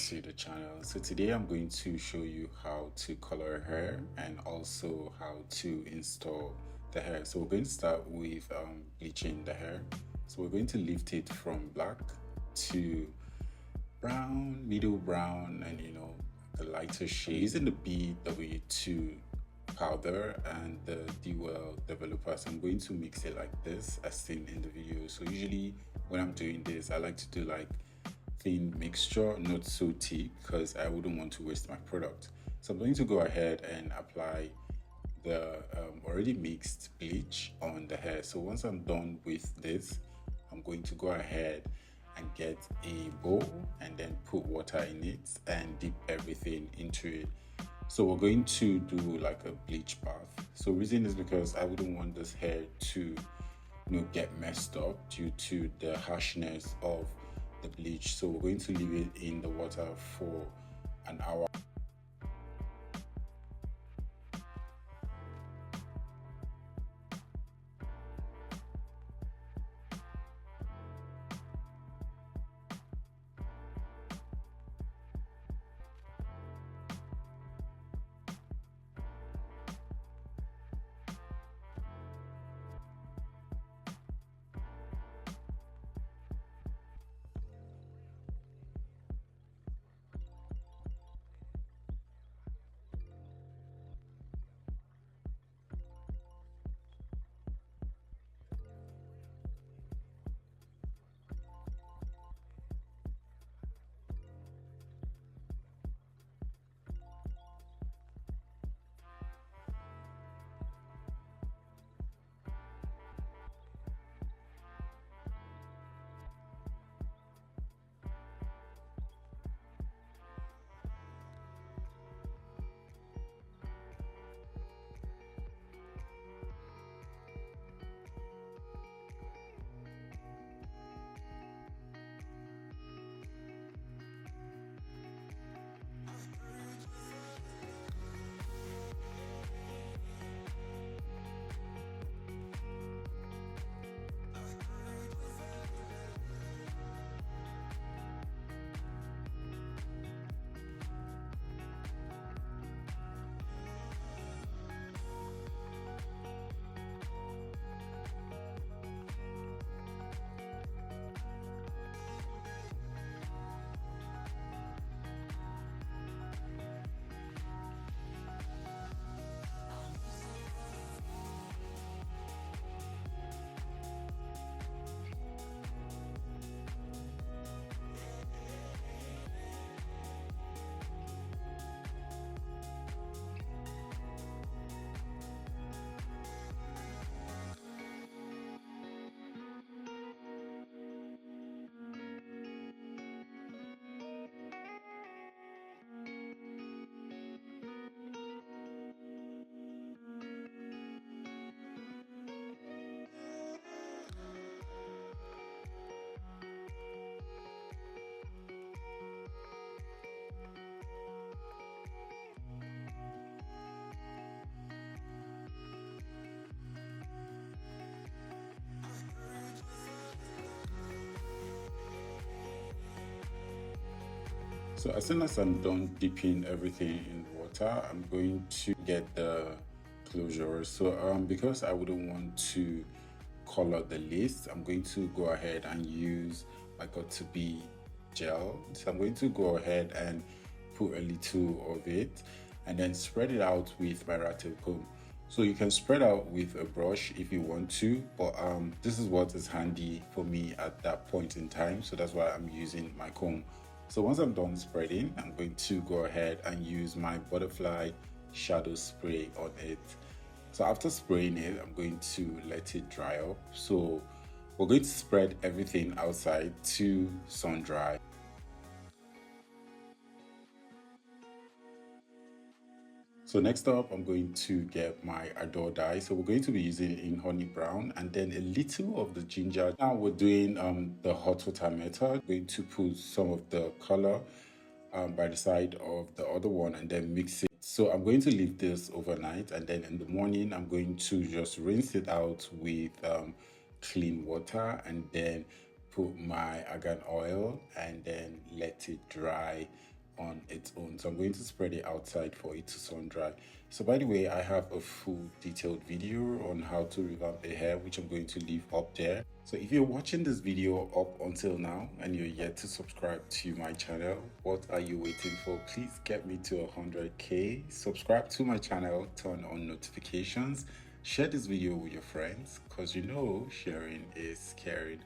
to the channel. So today I'm going to show you how to color hair and also how to install the hair. So we're going to start with bleaching the hair. So we're going to lift it from black to brown, middle brown, and the lighter shade. Using the BW2 powder and the Dwell developer, so I'm going to mix it like this as seen in the video. So usually when I'm doing this, I like to do like thin mixture, not so thick, because I wouldn't want to waste my product. So I'm going to go ahead and apply the already mixed bleach on the hair. So once I'm done with this, I'm going to go ahead and get a bowl and then put water in it and dip everything into it. So we're going to do like a bleach bath. So reason is because I wouldn't want this hair to get messed up due to the harshness of the bleach. So we're going to leave it in the water for an hour. So as soon as I'm done dipping everything in water, I'm going to get the closure. So because I wouldn't want to color the lace, I'm going to go ahead and use my got2b gel. So I'm going to go ahead and put a little of it and then spread it out with my rattle comb. So you can spread out with a brush if you want to, but this is what is handy for me at that point in time. So that's why I'm using my comb. So once I'm done spreading, I'm going to go ahead and use my butterfly shadow spray on it. So after spraying it, I'm going to let it dry up. So we're going to spread everything outside to sun dry. So next up, I'm going to get my Adore dye. So we're going to be using it in honey brown and then a little of the ginger. Now we're doing the hot water method. I'm going to put some of the color by the side of the other one and then mix it. So I'm going to leave this overnight and then in the morning, I'm going to just rinse it out with clean water and then put my argan oil and then let it dry on its own. So I'm going to spread it outside for it to sun dry. So by the way, I have a full detailed video on how to revamp a hair, which I'm going to leave up there. So if you're watching this video up until now and you're yet to subscribe to my channel, what are you waiting for? Please get me to 100k. Subscribe to my channel, turn on notifications, share this video with your friends, because you know sharing is caring.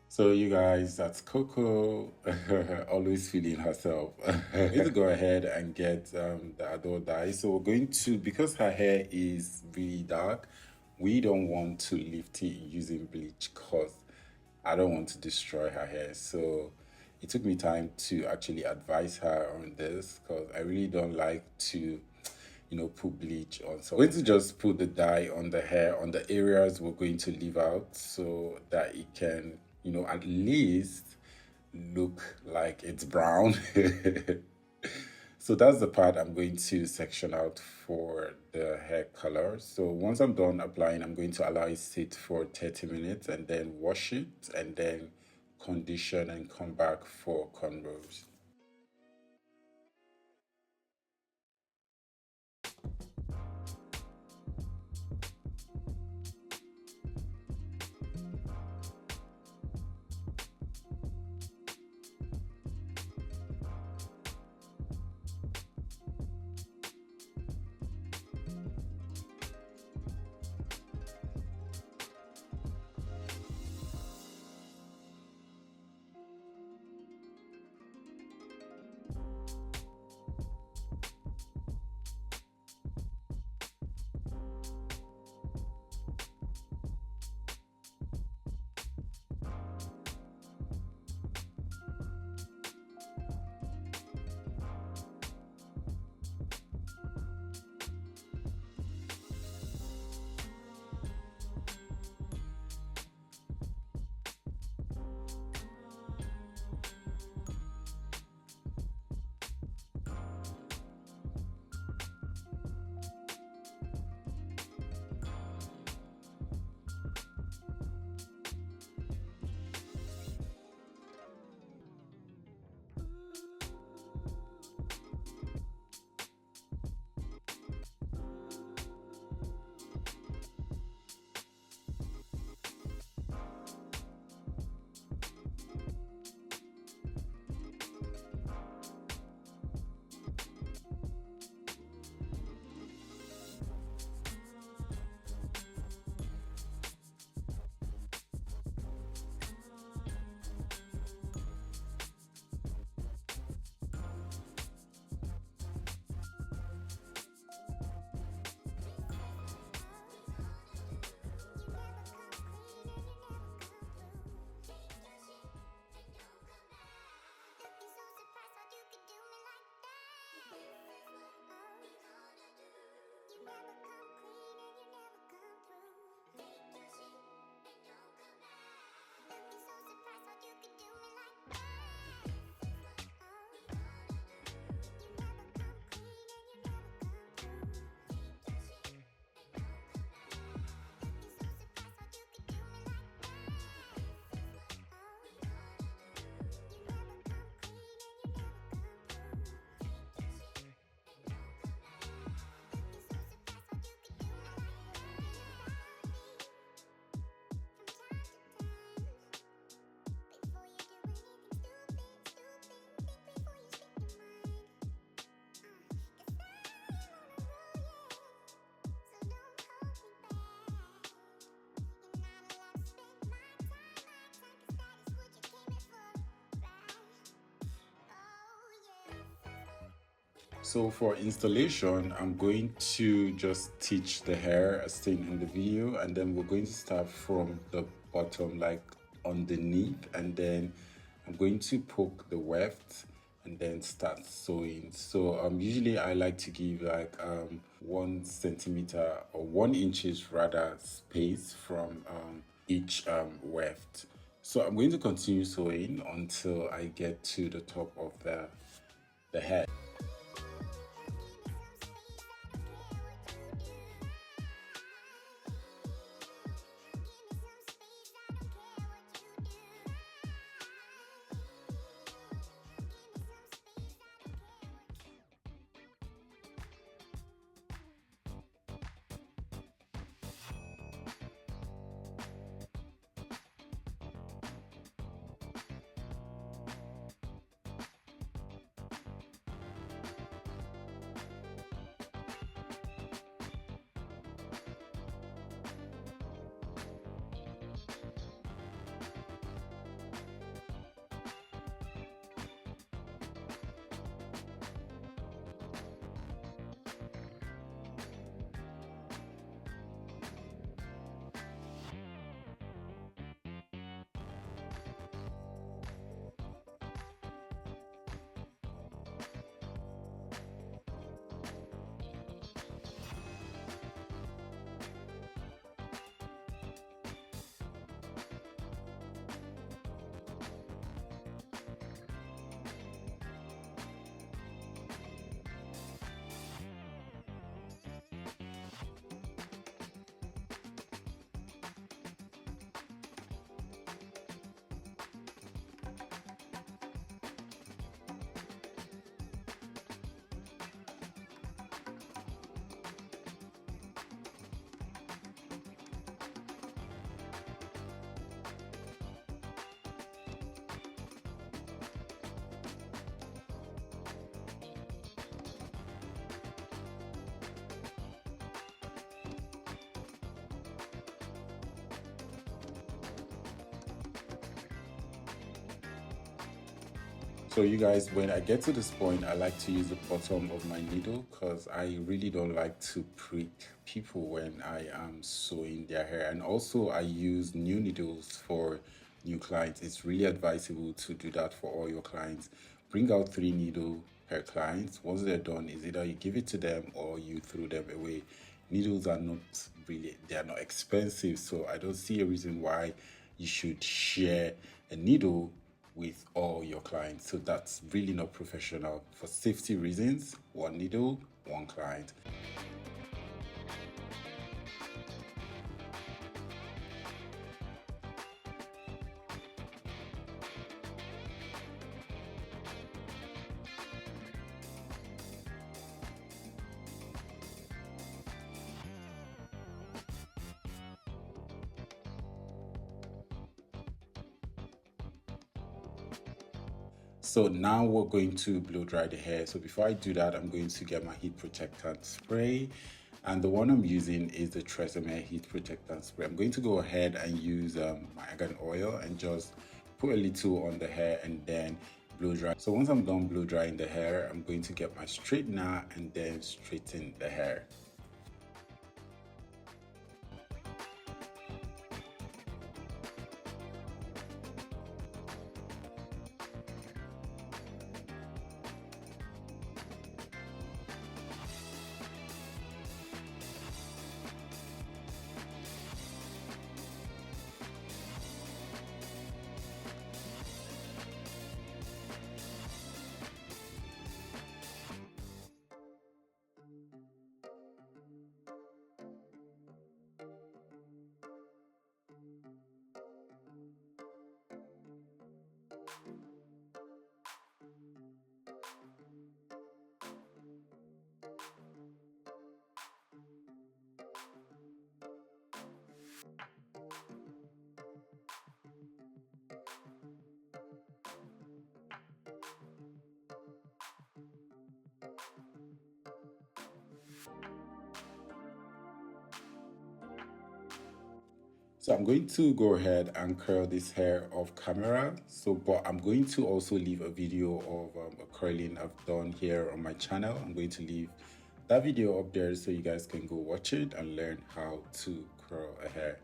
So you guys, that's Coco, always feeling herself. We're going to go ahead and get the adult dye. So we're going to, because her hair is really dark, we don't want to lift it using bleach because I don't want to destroy her hair. So it took me time to actually advise her on this because I really don't like to put bleach on. So we're going to just put the dye on the hair, on the areas we're going to leave out so that it can, at least look like it's brown. So that's the part I'm going to section out for the hair color. So once I'm done applying, I'm going to allow it sit for 30 minutes and then wash it and then condition and come back for cornrows. So for installation, I'm going to just teach the hair as seen in the video, and then we're going to start from the bottom, like underneath, and then I'm going to poke the weft and then start sewing. So usually I like to give like 1 centimeter or 1 inches rather space from each weft. So I'm going to continue sewing until I get to the top of the head. So you guys, when I get to this point, I like to use the bottom of my needle because I really don't like to prick people when I am sewing their hair. And also I use new needles for new clients. It's really advisable to do that for all your clients. Bring out 3 needles per client. Once they're done, is either you give it to them or you throw them away. Needles are not really, they are not expensive, so I don't see a reason why you should share a needle with all your clients. So that's really not professional. For safety reasons, 1 needle, 1 client. So now we're going to blow dry the hair. So before I do that, I'm going to get my heat protectant spray. And the one I'm using is the Tresemme heat protectant spray. I'm going to go ahead and use my argan oil and just put a little on the hair and then blow dry. So once I'm done blow drying the hair, I'm going to get my straightener and then straighten the hair. So I'm going to go ahead and curl this hair off camera. So, but I'm going to also leave a video of a curling I've done here on my channel. I'm going to leave that video up there so you guys can go watch it and learn how to curl a hair.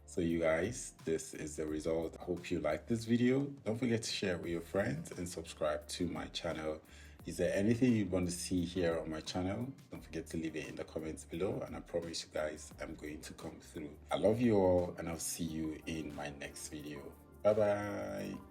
So you guys, this is the result. I hope you like this video. Don't forget to share it with your friends and subscribe to my channel. Is there anything you want to see here on my channel? Don't forget to leave it in the comments below, and I promise you guys I'm going to come through. I love you all, and I'll see you in my next video. Bye bye.